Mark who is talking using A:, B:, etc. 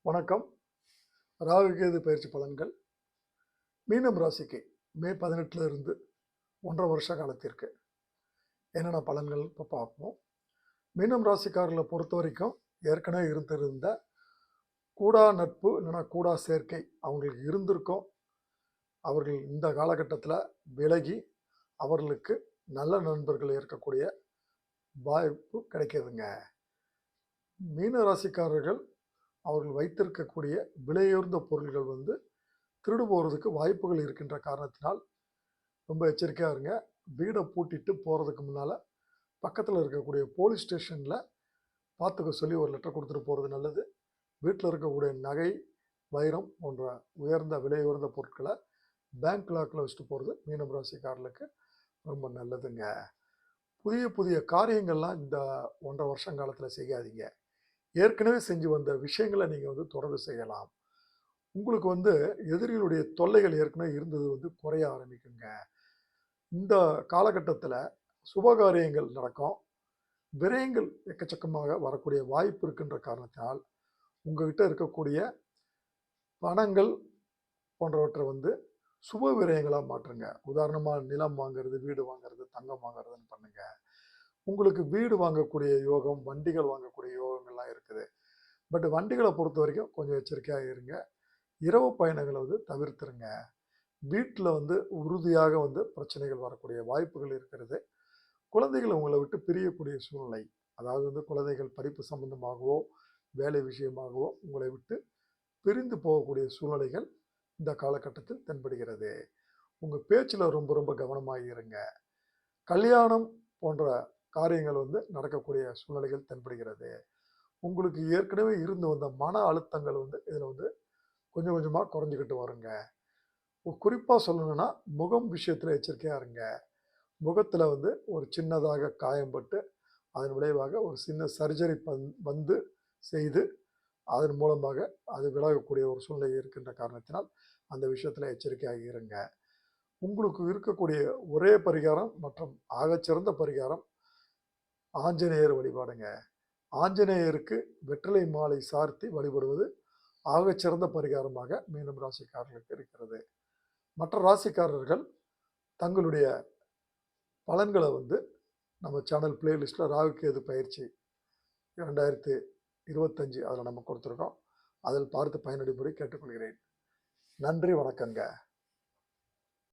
A: வணக்கம். ராகு கேது பயிற்சி பலன்கள் மீனம் ராசிக்கு மே 18 இருந்து 1.5 வருஷ காலத்திற்கு என்னென்ன பலன்கள் இப்போ பார்ப்போம். மீனம் ராசிக்காரர்களை பொறுத்த வரைக்கும் ஏற்கனவே இருந்திருந்த கூடா நட்பு இல்லைன்னா கூடா சேர்க்கை அவங்களுக்கு இருந்திருக்கும். அவர்கள் இந்த காலகட்டத்தில் விலகி அவர்களுக்கு நல்ல நண்பர்கள் இருக்கக்கூடிய வாய்ப்பு கிடைக்கிதுங்க. மீன ராசிக்காரர்கள் அவர்கள் வைத்திருக்கக்கூடிய விலையுயர்ந்த பொருள்கள் திருடு போகிறதுக்கு வாய்ப்புகள் இருக்கின்ற காரணத்தினால் ரொம்ப எச்சரிக்கையாக இருங்க. வீடை பூட்டிட்டு போகிறதுக்கு முன்னால் பக்கத்தில் இருக்கக்கூடிய போலீஸ் ஸ்டேஷனில் பார்த்துக்க சொல்லி ஒரு லெட்டர் கொடுத்துட்டு போகிறது நல்லது. வீட்டில் இருக்கக்கூடிய நகை, வைரம் போன்ற விலை உயர்ந்த பொருட்களை பேங்க் லாக்கில் வச்சுட்டு போகிறது மீனம் ராசிக்காரர்களுக்கு ரொம்ப நல்லதுங்க. புதிய புதிய காரியங்கள்லாம் இந்த 1.5 வருஷம் காலத்தில் செய்யாதீங்க. ஏற்கனவே செஞ்சு வந்த விஷயங்களை நீங்கள் தொடர்ந்து செய்யலாம். உங்களுக்கு எதிரிகளுடைய தொல்லைகள் ஏற்கனவே இருந்தது குறைய ஆரம்பிக்குங்க. இந்த காலகட்டத்தில் சுபகாரியங்கள் நடக்கும். விரயங்கள் எக்கச்சக்கமாக வரக்கூடிய வாய்ப்பு இருக்கின்ற காரணத்தினால் உங்ககிட்ட இருக்கக்கூடிய பணங்கள் போன்றவற்றை சுப விரயங்களாக மாற்றுங்க. உதாரணமாக நிலம் வாங்கிறது, வீடு வாங்கிறது, தங்கம் வாங்கிறதுன்னு பண்ணுங்க. உங்களுக்கு வீடு வாங்கக்கூடிய யோகம், வண்டிகள் வாங்கக்கூடிய யோகங்கள்லாம் இருக்குது. பட் வண்டிகளை பொறுத்த வரைக்கும் கொஞ்சம் எச்சரிக்கையாக இருங்க. இரவு பயணங்களை தவிர்த்துருங்க. வீட்டில் உறுதியாக பிரச்சனைகள் வரக்கூடிய வாய்ப்புகள் இருக்கிறது. குழந்தைகள் உங்களை விட்டு பிரியக்கூடிய சூழ்நிலை, அதாவது குழந்தைகள் படிப்பு சம்பந்தமாகவோ வேலை விஷயமாகவோ உங்களை விட்டு பிரிந்து போகக்கூடிய சூழ்நிலைகள் இந்த காலகட்டத்தில் தென்படுகிறது. உங்கள் பேச்சில் ரொம்ப ரொம்ப கவனமாக இருங்க. கல்யாணம் போன்ற காரியங்கள் நடக்கக்கூடிய சூழ்நிலைகள் தென்படுகிறது. உங்களுக்கு ஏற்கனவே இருந்து வந்த மன அழுத்தங்கள் இதில் கொஞ்சம் கொஞ்சமாக குறைஞ்சிக்கிட்டு வருங்க. குறிப்பாக சொல்லணும்னா முகம் விஷயத்தில் எச்சரிக்கையாக இருங்க. முகத்தில் ஒரு சின்னதாக காயம்பட்டு அதன் விளைவாக ஒரு சின்ன சர்ஜரி செய்து அதன் மூலமாக அது விலகக்கூடிய ஒரு சூழ்நிலை இருக்கின்ற காரணத்தினால் அந்த விஷயத்தில் எச்சரிக்கையாக இருங்க. உங்களுக்கு இருக்கக்கூடிய ஒரே பரிகாரம் மற்றும் ஆகச்சிறந்த பரிகாரம் ஆஞ்சநேயர் வழிபாடுங்க. ஆஞ்சநேயருக்கு வெற்றிலை மாலை சார்த்தி வழிபடுவது ஆகச்சிறந்த பரிகாரமாக மீனம் ராசிக்காரர்களுக்கு இருக்கிறது. மற்ற ராசிக்காரர்கள் தங்களுடைய பலன்களை நம்ம சேனல் பிளேலிஸ்டில் ராகு கேது பயிற்சி 2025 அதில் நம்ம கொடுத்துருக்கோம். அதில் பார்த்து பயனடைமுறை கேட்டுக்கொள்கிறேன். நன்றி, வணக்கங்க.